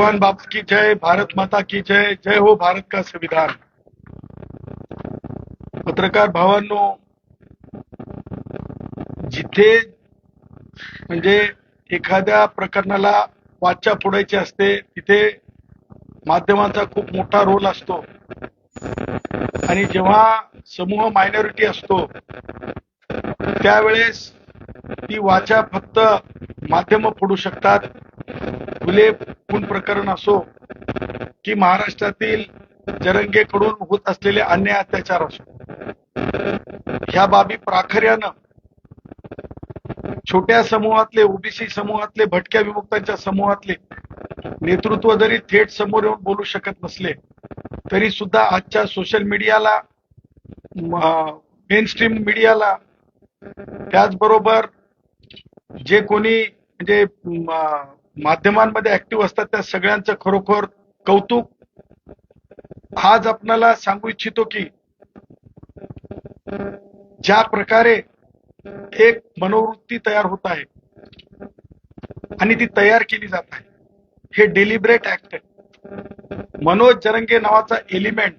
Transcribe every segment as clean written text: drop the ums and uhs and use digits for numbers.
भगवान बाप की जय, भारत माता की जय, जय हो भारत का संविधान। पत्रकार भावांनो, जिथे म्हणजे एखाद्या प्रकरणाला वाचा फोडायची असते तिथे माध्यमांचा खूप मोठा रोल असतो आणि जेव्हा समूह मायनॉरिटी असतो त्यावेळेस ती वाचा फक्त माध्यम फोडू शकतात। फुले खून प्रकरण असो की महाराष्ट्रातील जरंगेकडून होत असलेले अन्याय अत्याचार असो, ह्या बाबी प्राखर्यानं छोट्या समूहातले, ओबीसी समूहातले, भटक्या विमुक्तांच्या समूहातले नेतृत्व जरी थेट समोर येऊन बोलू शकत नसले तरी सुद्धा आजच्या सोशल मीडियाला, मेन स्ट्रीम मीडियाला, त्याचबरोबर जे कोणी म्हणजे माध्यमांमध्ये ऍक्टिव्ह असतात त्या सगळ्यांचं खरोखर कौतुक। आज आपल्याला सांगू इच्छितो की ज्या प्रकारे एक मनोवृत्ती तयार होत आहे आणि ती तयार केली जात आहे, हे डेलिब्रेट ऍक्ट आहे। मनोज जरंगे नावाचा एलिमेंट,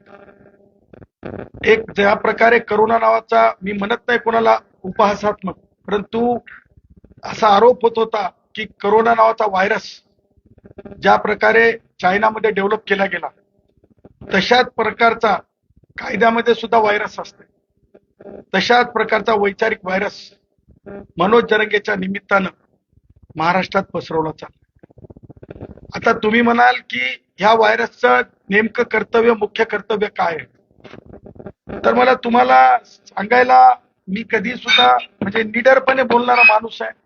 एक ज्या प्रकारे करोना नावाचा, मी म्हणत नाही कोणाला उपहासात्मक, परंतु असा आरोप होत होता की करोना नावाचा व्हायरस ज्या प्रकारे चायनामध्ये डेव्हलप केला गेला तशाच प्रकारचा कायद्यामध्ये सुद्धा व्हायरस असते, तशाच प्रकारचा वैचारिक व्हायरस मनोज जरंगेच्या निमित्तानं महाराष्ट्रात पसरवला चालला। आता तुम्ही म्हणाल की ह्या व्हायरसचं नेमकं कर्तव्य, मुख्य कर्तव्य काय आहे, तर मला तुम्हाला सांगायला, मी कधी सुद्धा म्हणजे निडरपणे बोलणारा माणूस आहे,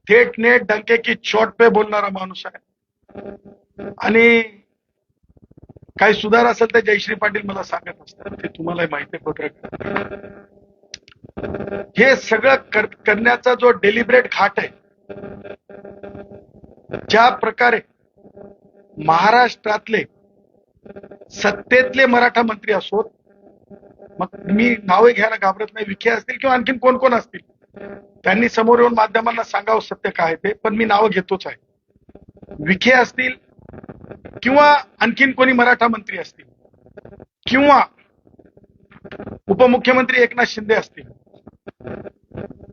थेट नेट डंके की चोट पे बोलणारा माणूस आहे आणि काही सुधार असेल तर जयश्री पाटील मला सांगत असतात, ते तुम्हाला माहिती आहे। पत्रकार हे सगळं करण्याचा जो डेलिब्रेट घाट आहे, ज्या प्रकारे महाराष्ट्रातले सत्तेतले मराठा मंत्री असोत, मग मी नावे घ्यायला घाबरत नाही, विखे असतील किंवा आणखीन कोण कोण असतील, त्यांनी समोर येऊन माध्यमांना सांगावं सत्य काय ते, पण मी नावं घेतोच आहे। विखे असतील किंवा आणखीन कोणी मराठा मंत्री असतील किंवा उपमुख्यमंत्री एकनाथ शिंदे असतील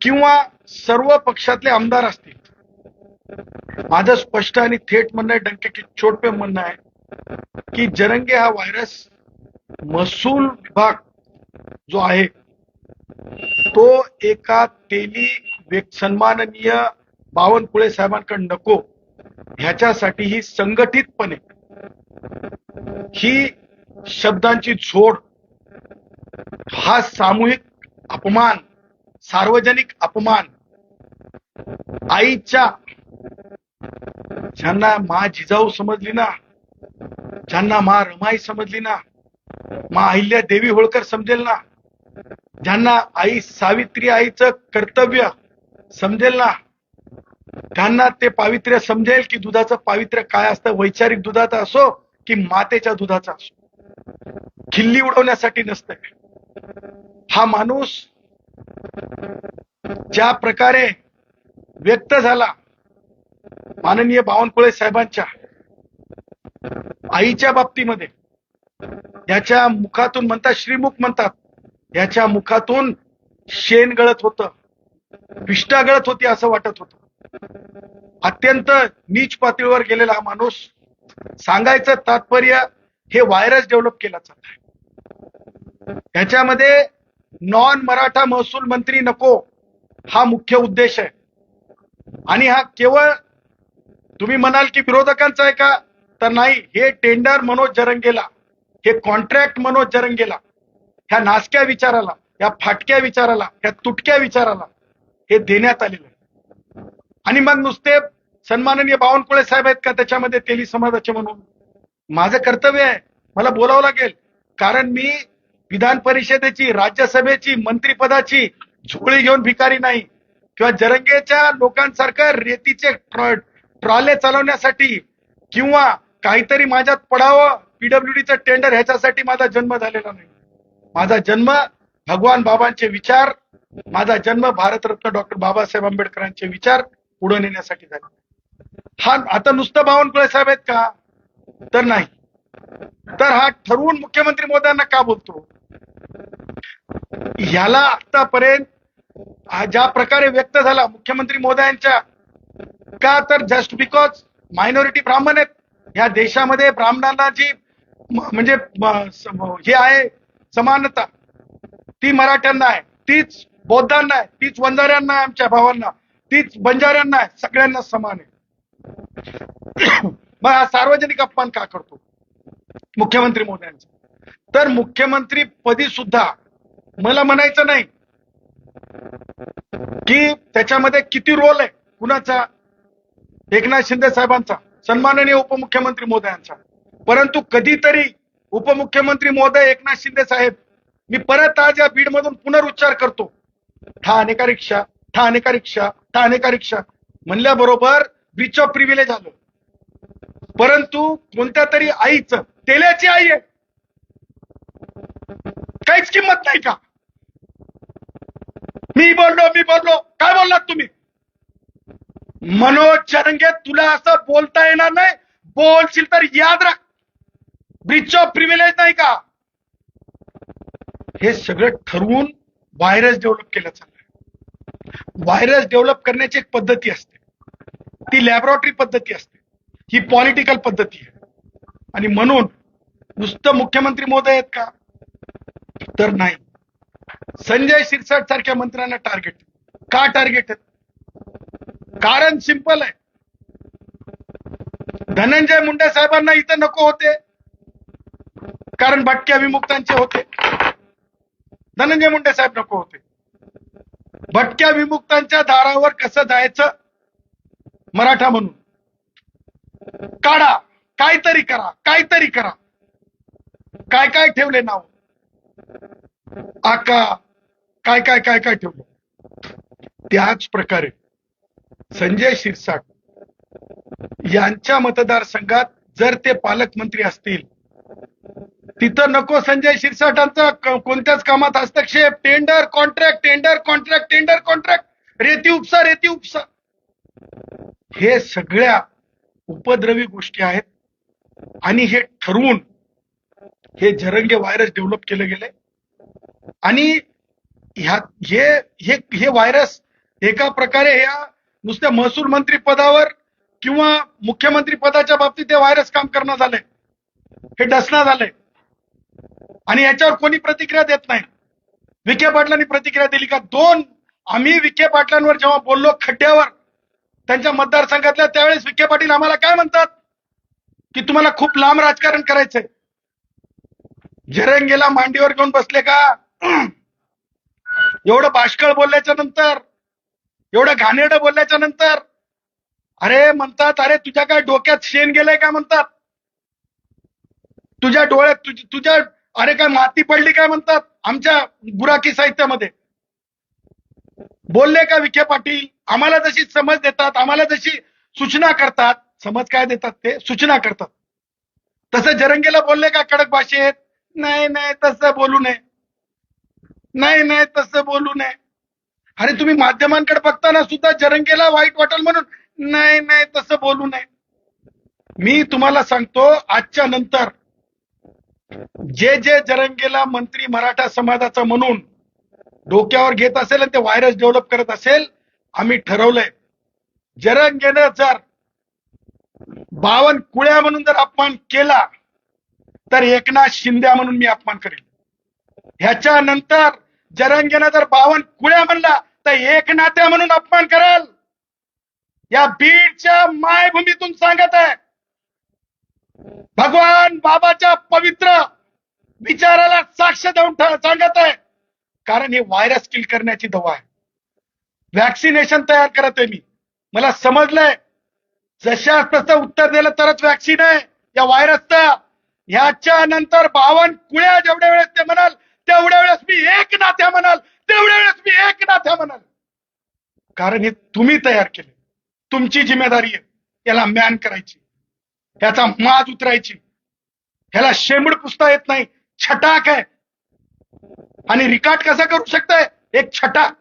किंवा सर्व पक्षातले आमदार असतील, माझं स्पष्ट आणि थेट म्हणणं आहे, डंके की चोट पे म्हणणं आहे की जरंगे हा व्हायरस महसूल विभाग जो आहे तो एका सन्माननीय बावनकुळे साहेबांकडे नको, ह्याच्यासाठी ही संघटितपणे ही शब्दांची झोड, हा सामूहिक अपमान, सार्वजनिक अपमान, आईच्या ज्यांना मा जिजाऊ समजली ना, ज्यांना मा रमाई समजली ना, मा अहिल्या देवी होळकर समजेल ना, ज्यांना आई सावित्री आईचं कर्तव्य समजेल ना, त्यांना ते पावित्र्य समजेल की दुधाचं पावित्र्य काय असतं, वैचारिक दुधाचं असो की मातेच्या दुधाचं असो, खिल्ली उडवण्यासाठी नसतं। हा माणूस ज्या प्रकारे व्यक्त झाला माननीय बावनकुळे साहेबांच्या आईच्या बाबतीमध्ये, याच्या मुखातून म्हणतात, श्रीमुख म्हणतात, याच्या मुखातून शेण गळत होतं, विष्ठा गळत होती असं वाटत होतं। अत्यंत नीच पातळीवर गेलेला हा माणूस, सांगायचं तात्पर्य, हे व्हायरस डेव्हलप केला चाललाय, ह्याच्यामध्ये नॉन मराठा महसूल मंत्री नको हा मुख्य उद्देश आहे। आणि हा केवळ तुम्ही म्हणाल की विरोधकांचा आहे का, तर नाही, हे टेंडर मनोज जरंगेला, हे कॉन्ट्रॅक्ट मनोज जरंगेला, ह्या नासक्या विचाराला, ह्या फाटक्या विचाराला, ह्या तुटक्या विचाराला हे देण्यात आलेलं आहे। आणि मग नुसते सन्माननीय बावनकुळे साहेब आहेत का त्याच्यामध्ये तेली समाजाचे म्हणून? माझं कर्तव्य आहे, मला बोलावं लागेल, कारण मी विधान परिषदेची, राज्यसभेची, मंत्रिपदाची झोळी घेऊन भिकारी नाही, किंवा जरंगेच्या लोकांसारखं रेतीचे ट्रॉले चालवण्यासाठी किंवा काहीतरी माझ्यात पडावं, पीडब्ल्यूडीचं टेंडर, ह्याच्यासाठी माझा जन्म झालेला नाही। माझा जन्म भगवान बाबांचे विचार, माझा जन्म भारतरत्न डॉक्टर बाबासाहेब आंबेडकरांचे विचार पुढे नेण्यासाठी झाला। हा आता नुसतं बावनकुळे साहेब आहेत का, तर नाही. तर हा ठरवून मुख्यमंत्री महोदयांना का बोलतो? ह्याला आतापर्यंत ज्या प्रकारे व्यक्त झाला मुख्यमंत्री महोदयांच्या, का तर जस्ट बिकॉज मायनॉरिटी ब्राह्मण आहेत, ह्या देशामध्ये ब्राह्मणांना जी म्हणजे हे आहे समानता, ती मराठ्यांना आहे, तीच बौद्धांना आहे, तीच वंजाऱ्यांना आहे, आमच्या भावांना, तीच बंजाऱ्यांना आहे, सगळ्यांना समान आहे. मग हा सार्वजनिक अपमान का करतो मुख्यमंत्री महोदयांचा? तर मुख्यमंत्री पदी सुद्धा मला म्हणायचं नाही की त्याच्यामध्ये किती रोल आहे कुणाचा, एकनाथ शिंदे साहेबांचा, सन्माननीय उपमुख्यमंत्री महोदयांचा, परंतु कधीतरी उपमुख्यमंत्री महोदय एकनाथ शिंदे साहेब, मी परत आज या बीड मधून पुनरुच्चार करतो, ठाणे का रिक्षा, ठाणे का रिक्षा, ठाणे का रिक्षा म्हणल्याबरोबर ब्रीच ऑफ प्रिव्हिलेज आलं. परंतु कोणत्या तरी आईचं, तेल्याची आई आहे, काहीच किंमत नाही का? मी बोललो, काय बोललात तुम्ही? मनोज जरंगे, तुला असं बोलता येणार नाही, बोलशील तर याद राख, ब्रीच ऑफ प्रिव्हिलेज नाही का? हे सगळं ठरवून व्हायरस डेव्हलप केलं चाललंय. व्हायरस डेव्हलप करण्याची एक पद्धती असते, ती लॅबोरेटरी पद्धती असते, ही पॉलिटिकल पद्धती आहे. आणि म्हणून नुसतं मुख्यमंत्री महोदय आहेत का? तर नाही. संजय शिरसाट सारख्या मंत्र्यांना टार्गेट का टार्गेट आहे? कारण सिंपल आहे. धनंजय मुंडे साहेबांना इथं नको होते, कारण भटक्या विमुक्तांचे होते. धनंजय मुंडे साहेब नको होते. भटक्या विमुक्तांच्या दारावर कसं जायचं मराठा म्हणून? काढा, काहीतरी करा, काहीतरी करा. काय काय ठेवले नाव, आका, काय काय काय काय ठेवलं. त्याच प्रकारे संजय शिरसाट यांच्या मतदारसंघात जर ते पालकमंत्री असतील, तिथं नको संजय शिरसाटांचा कोणत्याच कामात हस्तक्षेप, tender contract, tender contract, tender contract, रेती उपसा, रेती उपसा, हे सगळ्या उपद्रवी गोष्टी आहेत. आणि हे ठरवून हे जरंगे व्हायरस डेव्हलप केलं गेलंय. आणि हे व्हायरस एका प्रकारे ह्या नुसत्या महसूल मंत्री पदावर किंवा मुख्यमंत्री पदाच्या बाबतीत हे व्हायरस काम करणं झालंय, हे डसणं झालंय. आणि याच्यावर कोणी प्रतिक्रिया देत नाही. विखे पाटलांनी प्रतिक्रिया दिली का? आम्ही विखे पाटलांवर जेव्हा बोललो खड्ड्यावर त्यांच्या मतदारसंघातल्या, त्यावेळेस विखे पाटील आम्हाला काय म्हणतात की तुम्हाला खूप लांब राजकारण करायचंय. जरंगेला मांडीवर घेऊन बसले का? एवढं बाष्कळ बोलल्याच्या नंतर, एवढं घाणेरडं बोलल्याच्या नंतर अरे म्हणतात, अरे तुझ्या काय डोक्यात शेण गेलंय का म्हणतात, तुझ्या डोळ्यात तुझ्या अरे काय माती पडली काय म्हणतात. आमच्या गुराखी साहित्यामध्ये बोलले का विखे पाटील? आम्हाला जशी समज देतात, आम्हाला जशी सूचना करतात, समज काय देतात ते सूचना करतात, तसं जरंगेला बोलले का कडक भाषेत? नाही नाही तसं बोलू नये, नाही नाही तसं बोलू नये. अरे तुम्ही माध्यमांकडे बघताना सुद्धा जरंगेला वाईट वाटेल म्हणून नाही नाही तसं बोलू नये. मी तुम्हाला सांगतो, आजच्या नंतर जे जरंगेला मंत्री मराठा समाजाचा म्हणून डोक्यावर घेत असेल आणि ते व्हायरस डेव्हलप करत असेल, आम्ही ठरवलंय जरंगेनं जर 52 कुळ्या म्हणून जर अपमान केला तर एकनाथ शिंदे म्हणून मी अपमान करेल. ह्याच्यानंतर जरंगेनं जर 52 कुळ्या म्हणला तर एकनाथ्या म्हणून अपमान करेल. या बीडच्या मायभूमीतून सांगत आहे, भगवान बाबाच्या पवित्र विचाराला साक्ष देऊन सांगत आहे, कारण हे व्हायरस किल करण्याची दवा आहे. वॅक्सिनेशन तयार करत आहे मी. मला समजलंय जशा तसं उत्तर दिलं तरच वॅक्सिन आहे या व्हायरसचं. ह्याच्या नंतर 52 कुळ्या जेवढ्या वेळेस ते म्हणाल तेवढ्या वेळेस मी एकनाथ्या म्हणाल, तेवढ्या वेळेस मी एकनाथ्या म्हणाल. कारण हे तुम्ही तयार केले, तुमची जिम्मेदारी आहे याला मॅन करायची, याचा माज उतरायची. ह्याला शेंबूड पुसता येत नाही, छटाक आहे. आणि रिकाट कसा करू शकताय? एक छटाक.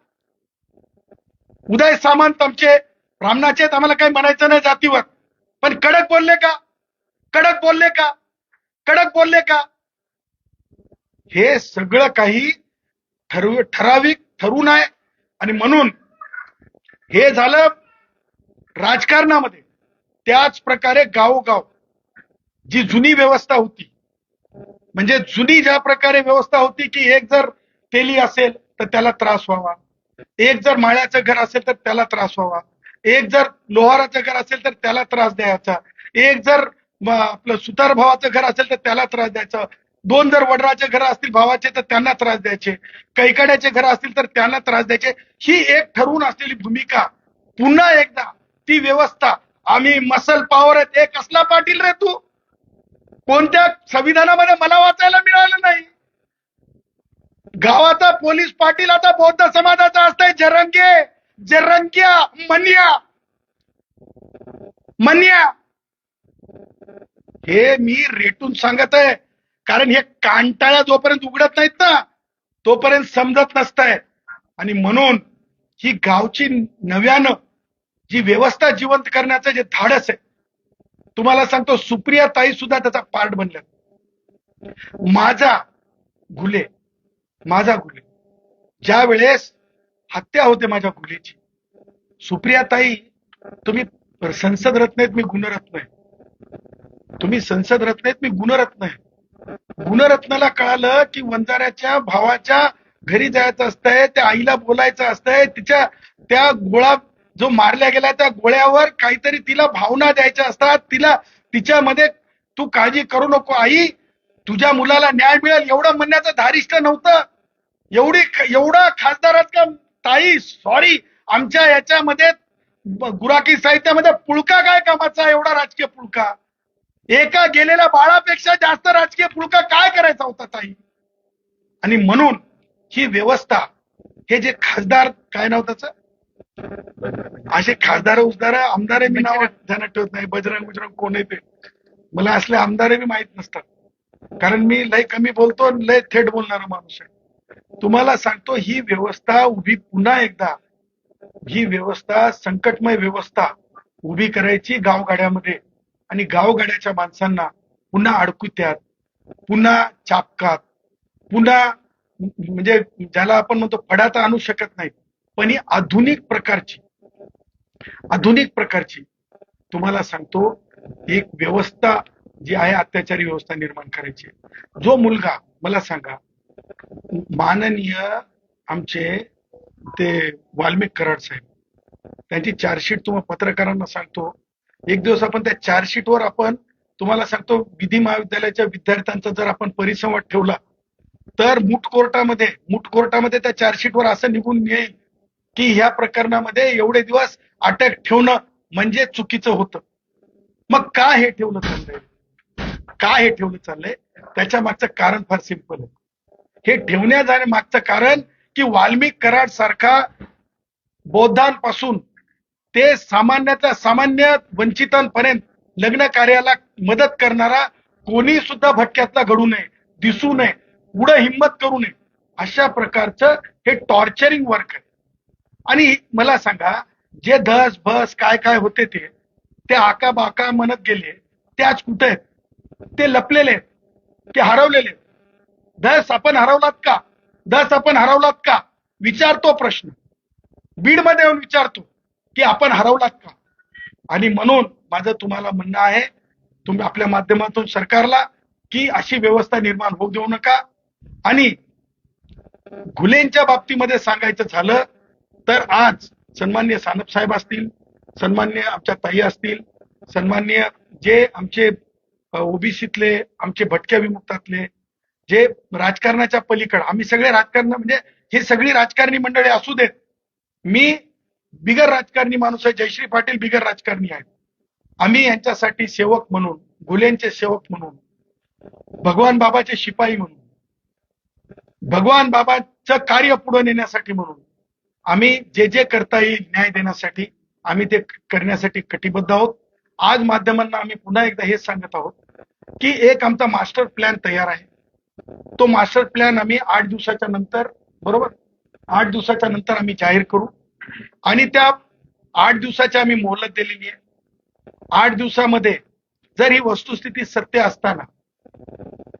उदय सामंत आमचे ब्राह्मणाचे, आम्हाला काही म्हणायचं नाही जातीवर, पण कडक बोलले का? कडक बोलले का? कडक बोलले का? हे सगळं काही ठराविक ठरून आहे. आणि म्हणून हे झालं राजकारणामध्ये. त्याच प्रकारे गावोगाव जी जुनी व्यवस्था होती, म्हणजे जुनी ज्या प्रकारे व्यवस्था होती की एक जर तेली असेल तर त्याला त्रास व्हावा, एक जर माळ्याचं घर असेल तर त्याला त्रास व्हावा, एक जर लोहाराचं घर असेल तर त्याला त्रास द्यायचा, एक जर आपलं सुतार भावाचं घर असेल तर त्याला त्रास द्यायचा, दोन जर वडराचे घर असतील भावाचे तर त्यांना त्रास द्यायचे, कैकाड्याचे घर असतील तर त्यांना त्रास द्यायचे. ही एक ठरवून असलेली भूमिका. पुन्हा एकदा ती व्यवस्था, आम्ही मसल पॉवर आहेत. हे कसला पाटील रे तू? कोणत्या संविधानामध्ये मला वाचायला मिळालं नाही. गावाचा पोलीस पाटील आता बौद्ध समाजाचा असतंय. जरंगे, जरंग्या, मन्या मन्या. हे मी रेटून सांगत आहे, कारण हे कांटाळ्या जोपर्यंत उघडत नाहीत ना तोपर्यंत समजत नसतंय. आणि म्हणून ही गावची नव्यानं जी व्यवस्था जिवंत करण्याचं जे धाडस आहे, तुम्हाला सांगतो सुप्रिया ताई सुद्धा त्याचा पार्ट बनल्या. माझा घुले ज्या वेळेस हत्या होते माझ्या घुलेची, सुप्रिया ताई तुम्ही संसद रत्न आहेत, मी गुणरत्न आहे. तुम्ही संसद रत्न आहेत, मी गुणरत्न आहे. गुणरत्नाला कळालं की वंजाऱ्याच्या भावाच्या घरी जायचं असतंय, त्या आईला बोलायचं असतंय, तिच्या त्या गोळा जो मारल्या गेला त्या गोळ्यावर काहीतरी तिला भावना द्यायच्या असतात. तिला तिच्यामध्ये तू काळजी करू नको आई, तुझ्या मुलाला न्याय मिळेल एवढं म्हणण्याचं धारिष्ट नव्हतं. एवढा खासदारात का ताई? सॉरी, आमच्या याच्यामध्ये गुराखी साहित्यामध्ये पुळका काय कामाचा? एवढा राजकीय पुळका, एका गेलेल्या बाळापेक्षा जास्त राजकीय पुळका काय करायचा होता ताई? आणि म्हणून ही व्यवस्था, हे जे खासदार, काय नाव त्याचं, असे खासदार उजदार आमदार मी नाव ध्यानात ठेवत नाही. बजरंग कोण आहे ते मला असले आमदार मी माहित नसतात, कारण मी लय कमी बोलतो, लय थेट बोलणारा माणूस आहे. तुम्हाला सांगतो ही व्यवस्था उभी, पुन्हा एकदा ही व्यवस्था, संकटमय व्यवस्था उभी करायची गावगाड्यामध्ये. आणि गावगाड्याच्या माणसांना पुन्हा अडकुत्यात, पुन्हा चापकात, पुन्हा म्हणजे ज्याला आपण म्हणतो फडात आणू शकत नाही, पण ही आधुनिक प्रकारची तुम्हाला सांगतो एक व्यवस्था जी आहे, अत्याचारी व्यवस्था निर्माण करायची. जो मुलगा, मला सांगा, माननीय आमचे ते वाल्मिक कराड साहेब, त्यांची चार्जशीट तुम्हाला पत्रकारांना सांगतो, एक दिवस आपण त्या चार्जशीटवर आपण तुम्हाला सांगतो विधी महाविद्यालयाच्या विद्यार्थ्यांचा जर आपण परिसंवाद ठेवला तर मुठ कोर्टामध्ये त्या चार्जशीटवर असं निघून येईल की ह्या प्रकरणामध्ये एवढे दिवस अटक ठेवणं म्हणजे चुकीचं होतं. मग का हे ठेवलं चाललंय? त्याच्या मागचं कारण फार सिंपल आहे. हे ठेवण्या जाण्या मागचं कारण की वाल्मिक कराड सारखा बौद्धांपासून ते सामान्यातल्या सामान्य वंचितांपर्यंत लग्न कार्याला मदत करणारा कोणी सुद्धा भटक्यातला घडू नये, दिसू नये, पुढे हिंमत करू नये, अशा प्रकारचं हे टॉर्चरिंग वर्क आहे. आणि मला सांगा, जे धस भस काय काय होते ते आका बाका म्हणत गेले, ते आज कुठे आहेत? ते लपलेले आहेत, ते हरवलेले आहेत. धस आपण हरवलात का? विचारतो प्रश्न, बीडमध्ये येऊन विचारतो की आपण हरवलात का? आणि म्हणून माझं तुम्हाला म्हणणं आहे, तुम्ही आपल्या माध्यमातून सरकारला, की अशी व्यवस्था निर्माण होऊ देऊ नका. आणि घुलेंच्या बाबतीमध्ये सांगायचं झालं तर आज सन्माननीय सानप साहेब असतील, सन्माननीय आमच्या ताई असतील, सन्माननीय जे आमचे ओबीसीतले, आमचे भटक्या विमुक्तातले, जे राजकारणाच्या पलीकडे, आम्ही सगळे राजकारण, म्हणजे हे सगळी राजकारणी मंडळी असू देत, मी बिगर राजकारणी माणूस आहे, जयश्री पाटील बिगर राजकारणी आहेत. आम्ही यांच्यासाठी सेवक म्हणून, घुलेंचे सेवक म्हणून, भगवान बाबाचे शिपाई म्हणून, भगवान बाबाचं कार्य पुढे नेण्यासाठी म्हणून आम्ही जे करता येईल न्याय देण्यासाठी आम्ही ते करण्यासाठी कटिबद्ध आहोत. आज माध्यमांना आम्ही पुन्हा एकदा हेच सांगत आहोत की एक आमचा मास्टर प्लॅन तयार आहे. तो मास्टर प्लॅन आम्ही 8 दिवसाच्या नंतर, बरोबर 8 दिवसाच्या नंतर आम्ही जाहीर करू. आणि त्या 8 दिवसाची आम्ही मोहलत दिलेली आहे. 8 दिवसामध्ये जर ही वस्तुस्थिती सत्य असताना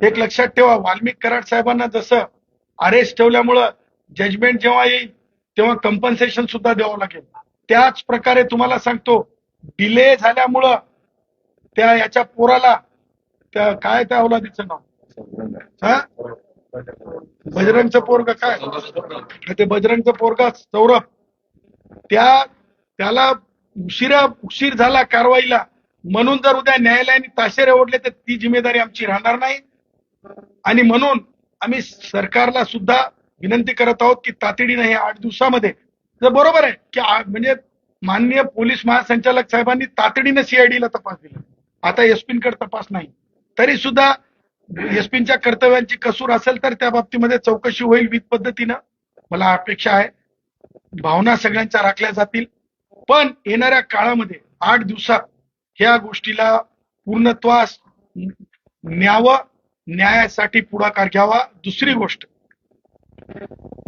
एक लक्षात ठेवा, वाल्मिक कराड साहेबांना जसं अरेस्ट ठेवल्यामुळं जजमेंट जेव्हा येईल तेव्हा कंपन्सेशन सुद्धा द्यावं लागेल. त्याच प्रकारे तुम्हाला सांगतो, डिले झाल्यामुळं त्या याच्या पोराला, त्या काय त्या औलादीचं नाव, हा बजरंगचं पोरग, काय ते बजरंगचं पोरगा सौरभ, त्याला उशीर झाला कारवाईला, म्हणून जर उद्या न्यायालयाने ताशेरे ओढले तर ती जिम्मेदारी आमची राहणार नाही. आणि म्हणून आम्ही सरकारला सुद्धा विनंती करत आहोत की तातडीने हे 8 दिवसामध्ये, जर बरोबर आहे की म्हणजे माननीय पोलीस महासंचालक साहेबांनी तातडीने सीआयडीला तपास दिला, आता एसपींकडे तपास नाही, तरी सुद्धा एसपींच्या कर्तव्यांची कसूर असेल तर त्या बाबतीमध्ये चौकशी होईल विविध पद्धतीनं. मला अपेक्षा आहे भावना सगळ्यांच्या राखल्या जातील, पण येणाऱ्या काळामध्ये 8 दिवसात ह्या गोष्टीला पूर्णत्वास न्यावं, न्यायासाठी पुढाकार घ्यावा. दुसरी गोष्ट,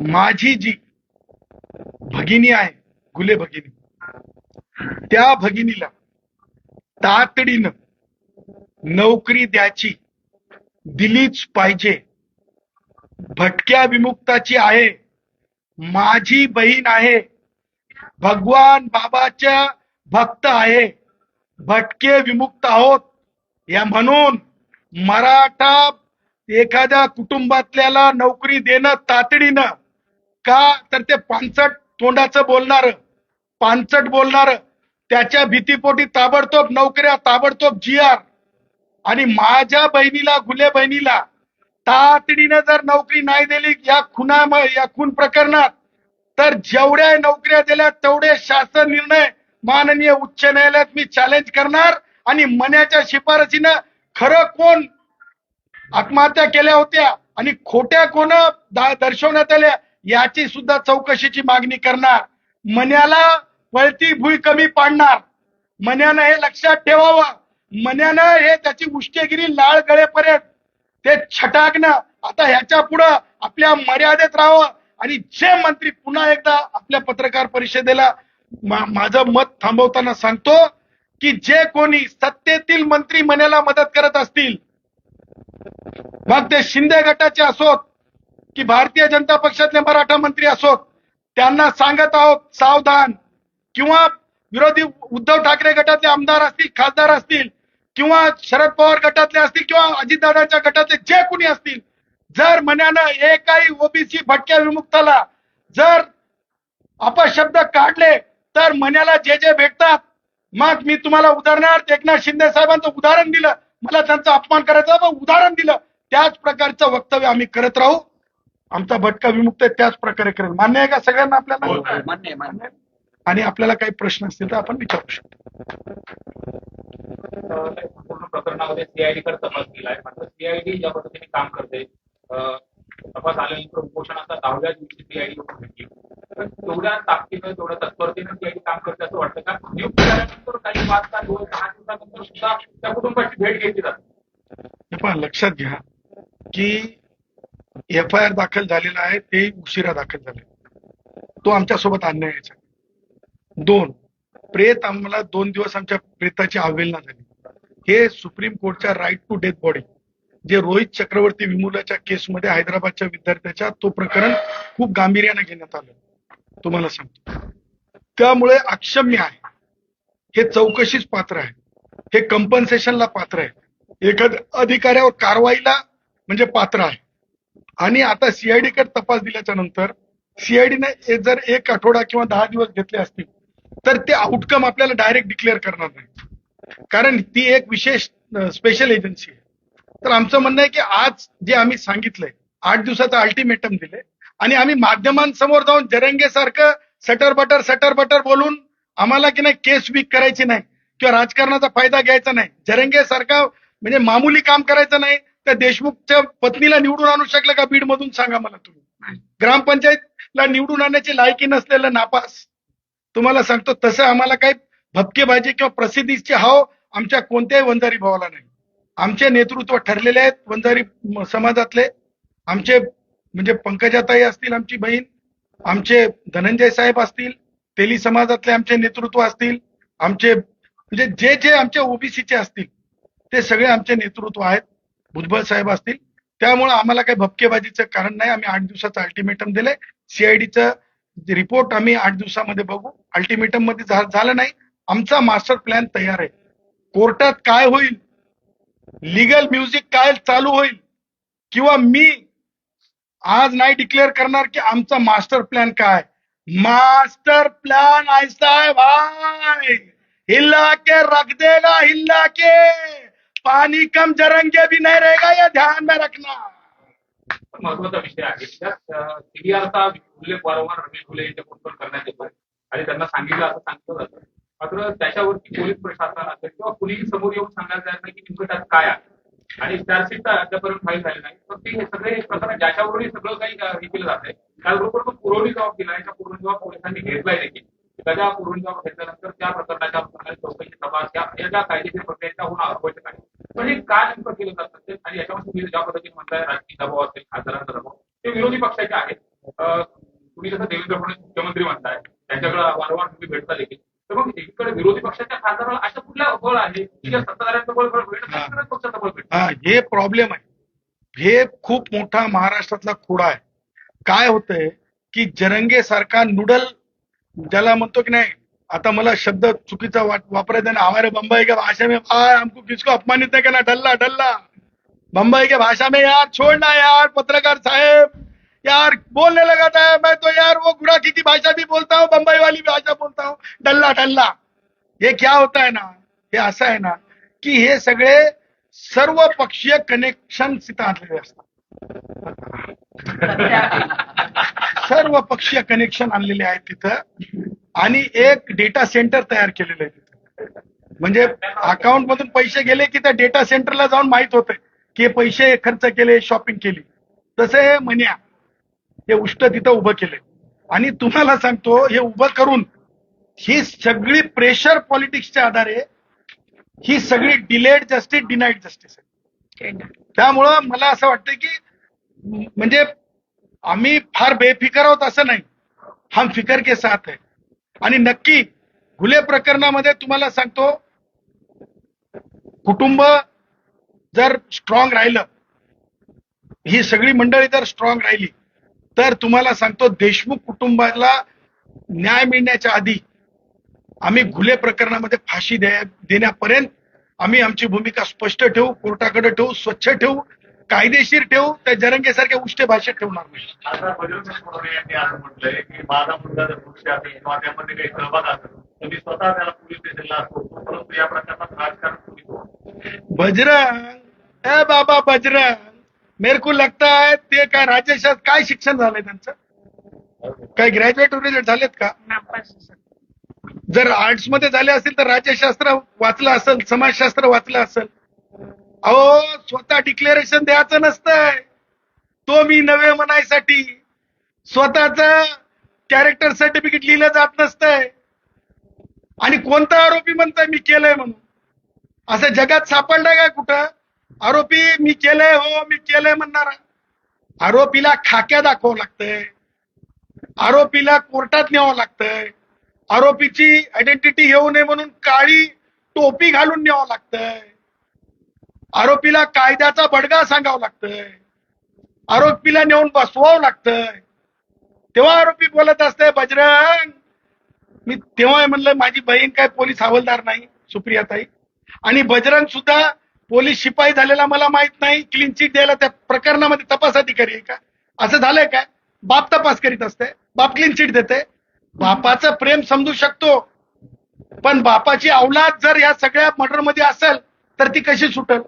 माझी जी भगिनी आहे, गुले भगिनी, त्या भगिनीला तातडीनं नोकरी द्यायची, दिलीच पाहिजे. भटक्या विमुक्ताची आहे, माझी बहीण आहे, भगवान बाबाच्या भक्त आहे, भटके विमुक्त आहोत. या म्हणून मराठा एखाद्या कुटुंबातल्याला नोकरी देणं तातडीनं, का तर ते पानचट बोलणार त्याच्या भीतीपोटी ताबडतोब नोकऱ्या, ताबडतोब जीआर. आणि माझ्या बहिणीला, गुले बहिणीला तातडीनं जर नोकरी नाही दिली या खून प्रकरणात, तर जेवढ्या नोकऱ्या दिल्या तेवढे शासन निर्णय माननीय उच्च न्यायालयात मी चॅलेंज करणार. आणि मन्याच्या शिफारसीनं खरं कोण आत्महत्या केल्या होत्या आणि खोट्या कोण दर्शवण्यात आल्या याची सुद्धा चौकशीची मागणी करणार. मन्याला वळती भुई कमी पाडणार. मन्यानं हे लक्षात ठेवावं. मन्यानं हे त्याची उष्टेगिरी लाळ गळेपर्यंत ते छटाकणं, आता ह्याच्या पुढं आपल्या मर्यादेत राहावं. आणि जे मंत्री, पुन्हा एकदा आपल्या पत्रकार परिषदेला माझं मत थांबवताना सांगतो की जे कोणी सत्तेतील मंत्री मन्याला मदत करत असतील, मग ते शिंदे गटाचे असोत की भारतीय जनता पक्षातले मराठा मंत्री असोत, त्यांना सांगत आहोत सावधान. किंवा विरोधी उद्धव ठाकरे गटातले आमदार असतील, खासदार असतील, किंवा शरद पवार गटातले असतील, किंवा अजितदादाच्या गटातले जे कोणी असतील, जर मन्यानं एकाही ओबीसी भटक्या विमुक्ताला जर अपशब्द काढले तर मन्याला जे जे भेटतात, मग मी तुम्हाला उदाहरणार्थ एकनाथ शिंदे साहेबांचं उदाहरण दिलं, मला त्यांचा अपमान करायचा पण उदाहरण दिलं, त्याच प्रकारचं वक्तव्य आम्ही करत राहू. आमचा भटका विमुक्त त्याच प्रकारे करेल. मान्य आहे का सगळ्यांना आपल्याला? मान्य. आणि आपल्याला काही प्रश्न असतील तर आपण विचारू शकतो. पूर्ण प्रकरणामध्ये सीआयडी कडे तपास केलाय, मात्र सीआयडी ज्या पद्धतीने काम करते, तपास आल्यानंतर उपोषणाचा 10व्या दिवशी सीआयडी भेटली, तर तेवढ्या ताकदीनं, तेवढ्या तत्परतेनं सीआयडी काम करते असं वाटतं का? नियुक्त झाल्यानंतर काही 5 का 10 दिवसानंतर सुद्धा त्या कुटुंबाची भेट घेतली जाते. पण लक्षात घ्या की एफआयआर दाखल झालेला आहे, ते उशिरा दाखल झाले, तो आमच्यासोबत अन्यायाचा. 2, प्रेत आम्हाला 2 दिवस आमच्या प्रेताची अवहेलना झाली. हे सुप्रीम कोर्टच्या राईट टू डेथ बॉडी, जे रोहित चक्रवर्ती विमुलाच्या केसमध्ये हैदराबादच्या विद्यार्थ्याच्या, तो प्रकरण खूप गांभीर्याने घेण्यात आलं, तुम्हाला सांगतो. त्यामुळे अक्षम्य आहे, हे चौकशीच पात्र आहे, हे कंपन्सेशनला पात्र आहे, एखाद्या अधिकाऱ्यावर कारवाईला म्हणजे पात्र आहे. आणि आता सीआयडी कडे तपास दिल्याच्या नंतर सीआयडीने जर 1 आठवडा किंवा 10 दिवस घेतले असतील तर ते आउटकम आपल्याला डायरेक्ट डिक्लेअर करणार नाही, कारण ती एक विशेष स्पेशल एजन्सी आहे. तर आमचं म्हणणं आहे की आज जे आम्ही सांगितलंय, 8 दिवसाचा अल्टिमेटम दिले, आणि आम्ही माध्यमांसमोर जाऊन जरंगे सारखं सटर बटर बोलून आम्हाला की नाही केस वीक करायची नाही किंवा राजकारणाचा फायदा घ्यायचा नाही. जरंगे सारखा म्हणजे मामूली काम करायचं नाही. त्या देशमुखच्या पत्नीला निवडून आणू शकलं का बीड मधून? सांगा मला तुम्ही. ग्रामपंचायतला निवडून आणण्याची लायकी नसलेलं नापास. तुम्हाला सांगतो, तसं आम्हाला काही भपकेबाजी किंवा प्रसिद्धीचे हाव आमच्या कोणत्याही वंजारी भावाला नाही. आमचे नेतृत्व ठरलेले आहेत वंजारी समाजातले. आमचे म्हणजे पंकजाताई असतील, आमची बहीण, आमचे धनंजय साहेब असतील, तेली समाजातले आमचे नेतृत्व असतील, आमचे म्हणजे जे जे आमचे ओबीसीचे असतील, ते सगळे आमचे नेतृत्व आहेत, भुजबळ साहेब असतील. त्यामुळे आम्हाला काही भपकेबाजीचं कारण नाही. आम्ही 8 दिवसाचं अल्टिमेटम दिले. सीआयडीचं रिपोर्ट आम्ही 8 दिवसामध्ये बघू. अल्टिमेटम मध्ये झालं नाही, आमचा मास्टर प्लॅन तयार आहे. कोर्टात काय होईल, लिगल म्युझिक काय चालू होईल, किंवा मी आज नाही डिक्लेअर करणार की आमचा मास्टर प्लॅन काय. मास्टर प्लान ऐसा है भाई, हिला के रख देगा, हिला के पानी कम जरंगे भी नहीं रहेगा, ये ध्यान में रखना. महत्वाचा विषय आहे. त्यात सीडीआरचा उल्लेख वारंवार रमेश घुले यांच्या फोनवर करण्यात येतो आणि त्यांना सांगितलं असं सांगितलं जातं. मात्र त्याच्यावरती पोलीस प्रशासन असेल किंवा कुणीही समोर येऊन सांगायला तयार नाही की नेमकं त्यात काय आहे. आणि चार्जशीट तर अद्यापर्यंत फाईल झाली नाही. पण ते हे सगळे प्रकरण ज्याच्यावरून सगळं काही हे केलं जात आहे, त्याचबरोबर तो पुरवणी जबाब दिला. याच्या पुरवणी जबाब पोलिसांनी घेतलाय देखील. त्याच्या पुरवणी जबाब घेतल्यानंतर त्या प्रकरणाच्या चौकशी तपास या ज्या कायदेशीर प्रक्रिया होणं आवश्यक आहे. पण हे काय नेमकं केलं जातं ते, आणि याच्यामध्ये तुम्ही ज्या पद्धतीने म्हणताय राजकीय दबाव असेल, खासदारांचा दबाव, ते विरोधी पक्षाचे आहेत. तुम्ही जसं देवेंद्र फडणवीस मुख्यमंत्री म्हणताय, त्यांच्याकडे वारंवार तुम्ही भेटता देखील. तर मग एकीकडे विरोधी पक्षाच्या खासदाराला अशा कुठल्या बळ आहे की ज्या सत्ताधाऱ्यांचं बळ भेटत पक्षाचं बळ भेटत. हे प्रॉब्लेम आहे. हे खूप मोठा महाराष्ट्रातला खोडा आहे. काय होतंय की जरंगे सारखा नूडल, ज्याला म्हणतो की नाही, आता मला शब्द चुकीचा वापरायचा ना, हमारे बंबई के भाषा में भाई हमको किसको अपमानित नहीं करना, डल्ला डल्ला बंबई के भाषा में यार छोड़ना यार पत्रकार साहेब, यार बोलने लगा था मैं तो यार वो गुड़ाखी की भाषा भी बोलता हूँ, बंबई वाली भाषा बोलता हूँ, डल्ला डल्ला. हे क्या होता है ना, हे असं आहे ना की हे सगळे सर्व पक्षीय कनेक्शन तिथं आणलेले असतात. सर्व पक्षीय कनेक्शन आणलेले आहेत तिथं, आणि एक डेटा सेंटर तयार केलेलं आहे तिथं. म्हणजे अकाउंट मधून पैसे गेले की त्या डेटा सेंटरला जाऊन माहित होतंय की हे पैसे खर्च केले, शॉपिंग केली. तसे म्हण्या हे उष्ट तिथं उभं केलंय. आणि तुम्हाला सांगतो, हे उभं करून ही सगळी प्रेशर पॉलिटिक्सच्या आधारे ही सगळी डिलेड जस्टिस, डिनाईड जस्टिस आहे. त्यामुळं मला असं वाटतं की म्हणजे आम्ही फार बेफिकर आहोत असं नाही, हम फिकर के साथ है. आणि नक्की घुले प्रकरणामध्ये तुम्हाला सांगतो, कुटुंब जर स्ट्रॉंग राहिलं, ही सगळी मंडळी जर स्ट्रॉंग राहिली, तर तुम्हाला सांगतो देशमुख कुटुंबाला न्याय मिळण्याच्या आधी आम्ही घुले प्रकरणामध्ये फाशी देण्यापर्यंत आम्ही आमची भूमिका स्पष्ट ठेवू, कोर्टाकडे ठेवू, स्वच्छ ठेवू, कायदेशीर ठेवू. त्या जरंगेसारख्या उष्टे भाषेत ठेवणार नाही. आता बजरंग सोनवणे यांनी असं म्हटलंय की माझा मुलगा जर पुरुष असेल किंवा त्यामध्ये काही सहभाग असेल तर मी स्वतः त्याला पोलीस स्टेशनला असतो, परंतु या प्रकरणात राजकारण पोलीस हो. बजरंग, ए बाबा बजरंग, मेरे को लगता है ते काय राज्यशास्त्र काय शिक्षण झालंय त्यांचं, काय ग्रॅज्युएट वगैरे झालेत का? जर आर्ट्स मध्ये झाले असतील तर राज्यशास्त्र वाचलं असेल, समाजशास्त्र वाचलं असेल. अहो स्वतः डिक्लेरेशन द्यायचं नसतंय, तो मी नवे म्हणायसाठी स्वतःच कॅरेक्टर सर्टिफिकेट लिहिलं जात नसतंय. आणि कोणता आरोपी म्हणताय मी केलंय म्हणून? असं जगात सापडलंय काय कुठं आरोपी मी केलंय, हो मी केलंय म्हणणारा? आरोपीला खाक्या दाखवावं लागतंय, आरोपीला कोर्टात न्यावं लागतंय, आरोपीची आयडेंटिटी घेऊ नये म्हणून काळी टोपी घालून न्यावं लागतंय, आरोपीला कायद्याचा बडगा सांगावं लागतंय, आरोपीला नेऊन बसवावं लागतंय, तेव्हा आरोपी बोलत असते बजरंग. मी तेव्हा म्हणलं माझी बहीण काय पोलीस हवालदार नाही, सुप्रियाताई, आणि बजरंग सुद्धा पोलीस शिपाई झालेला मला माहित नाही, क्लीन चिट द्यायला त्या प्रकरणामध्ये तपास अधिकारी आहे का? असं झालंय काय? बाप तपास करीत असते, बाप क्लीन चिट देते. बापाचं प्रेम समजू शकतो, पण बापाची औलाद जर या सगळ्या मर्डर मध्ये असेल तर ती कशी सुटल?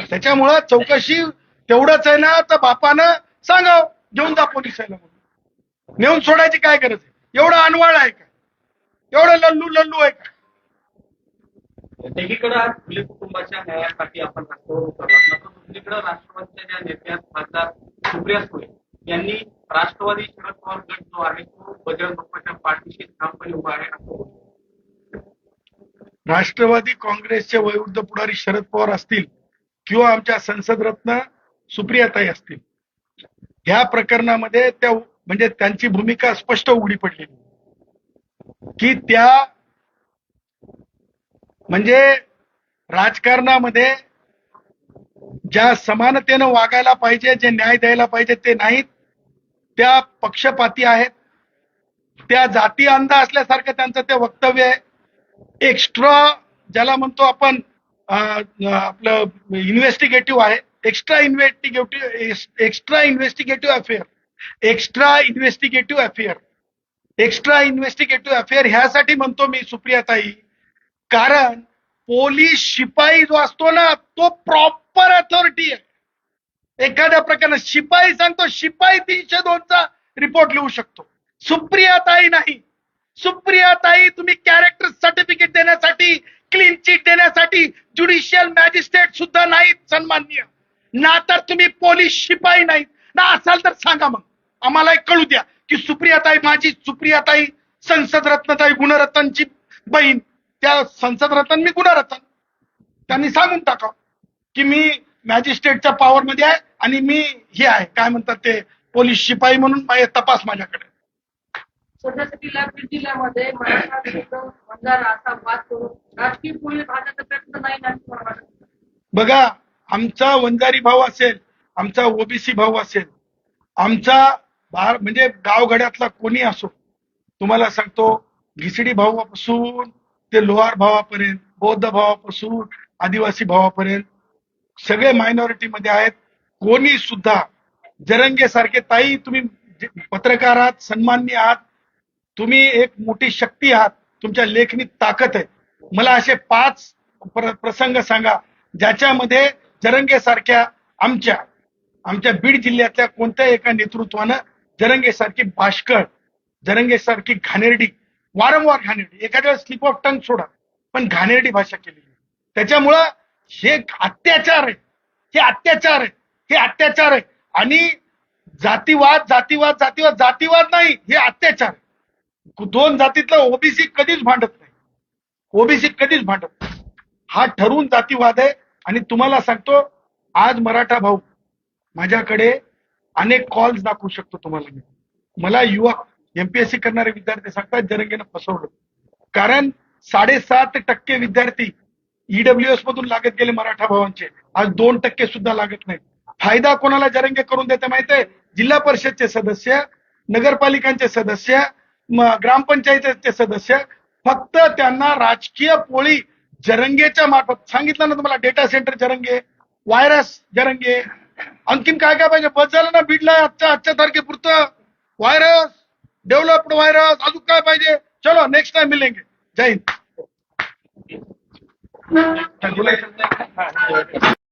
त्याच्यामुळं चौकशी तेवढंच आहे ना, तर बापानं सांगाव घेऊन जा पोलिसाला म्हणून. नेऊन सोडायची काय गरज आहे? एवढं अनवाळ आहे का? एवढं लल्लू लल्लू आहे का? एकीकडे आज फुले कुटुंबाच्या न्यायासाठी आपण रस्त्यावर उतरला, तर दुसरीकडे राष्ट्रवादीच्या ज्या नेत्या खासदार सुप्रिया सुळे यांनी राष्ट्रवादी शरद पवार गट जो आहे तो बजरंग बाप्पाच्या पाठीशी ठामपणे उभा आहे असं होतं. राष्ट्रवादी काँग्रेसचे वयोवृद्ध पुढारी शरद पवार असतील किंवा आमच्या संसद रत्न सुप्रियाताई असतील, ह्या प्रकरणामध्ये त्या म्हणजे त्यांची भूमिका स्पष्ट उघडी पडलेली की त्या म्हणजे राजकारणामध्ये ज्या समानतेनं वागायला पाहिजे, जे न्याय द्यायला पाहिजे ते नाहीत, त्या पक्षपाती आहेत, त्या जाती अंध असल्यासारखं त्यांचं ते वक्तव्य आहे. एक्स्ट्रा ज्याला म्हणतो आपण आपलं इन्व्हेस्टिगेटिव्ह आहे, एक्स्ट्रा इन्व्हेस्टिगेटिव्ह अफेअर ह्यासाठी म्हणतो मी सुप्रियाताई, कारण पोलीस शिपाई जो असतो ना तो प्रॉपर अथॉरिटी आहे. एखाद्या प्रकरणात शिपाई सांगतो, शिपाई 302चा रिपोर्ट लिहू शकतो, सुप्रियाताई नाही. सुप्रियाताई तुम्ही कॅरेक्टर सर्टिफिकेट देण्यासाठी, क्लीन चिट देण्यासाठी ज्युडिशियल मॅजिस्ट्रेट सुद्धा नाहीत सन्माननीय, ना तर तुम्ही पोलीस शिपाई नाहीत ना. असाल तर सांगा, मग आम्हाला कळू द्या की सुप्रियाताई, माझी सुप्रियाताई संसद रत्नताई गुणरत्नची बहीण, त्या संसद रत्न मी गुणरत्न, त्यांनी सांगून टाकावं की मी मॅजिस्ट्रेटच्या पॉवर मध्ये आहे आणि मी हे आहे, काय म्हणतात ते, पोलीस शिपाई म्हणून तपास माझ्याकडे. सध्यासाठी बीड जिल्ह्यामध्ये मराठा विरुद्ध बंजारा असा वाद करून राजकीय पोळी भाजण्याचा प्रयत्न नाही ना. बघा, आमचा वंजारी भाऊ असेल, आमचा ओबीसी भाऊ असेल, आमचा म्हणजे गावगड्यातला कोणी असो, तुम्हाला सांगतो, घिसडी भावापासून ते लोहार भावापर्यंत, बौद्ध भावापासून आदिवासी भावापर्यंत सगळे मायनॉरिटी मध्ये आहेत. कोणी सुद्धा जरंगे सारखे, ताई तुम्ही पत्रकार आहात, सन्माननीय आहात, तुम्ही एक मोठी शक्ती आहात, तुमच्या लेखनीत ताकद आहे. मला असे 5 प्रसंग सांगा ज्याच्यामध्ये जरंगे सारख्या आमच्या बीड जिल्ह्यातल्या कोणत्या एका नेतृत्वानं जरंगे सारखी बाष्कळ, जरंगे सारखी घाणेरडी, वारंवार घाणेरडी, एखाद्या वेळेस स्लिप ऑफ टंग सोडा, पण घाणेरडी भाषा केलेली. त्याच्यामुळं हे अत्याचार आहे, हे अत्याचार आहे. आणि जातीवाद नाही, हे अत्याचार. 2 जातीतलं ओबीसी कधीच भांडत नाही, हा ठरवून जातीवाद आहे. आणि तुम्हाला सांगतो, आज मराठा भाऊ, माझ्याकडे अनेक कॉल्स दाखवू शकतो तुम्हाला मी. मला युवक एमपीएससी करणारे विद्यार्थी सांगतात जरंगेनं फसवलं, कारण 7.5% विद्यार्थी ईडब्ल्यूएस मधून लागत गेले मराठा भावांचे, आज 2% सुद्धा लागत नाही. फायदा कोणाला जरंगे करून देते माहिती आहे? जिल्हा परिषदचे सदस्य, नगरपालिकांचे सदस्य, ग्रामपंचायतीचे सदस्य, फक्त त्यांना राजकीय पोळी जरंगेच्या मार्फत. सांगितलं ना तुम्हाला, data centre Jarange, virus Jarange, आणखीन काय काय पाहिजे? बस झालं ना बीडला आजच्या तारखेपुरतं. व्हायरस, डेव्हलप्ड व्हायरस, अजून काय पाहिजे? चलो नेक्स्ट टाइम मिलेंगे. जय हिंद.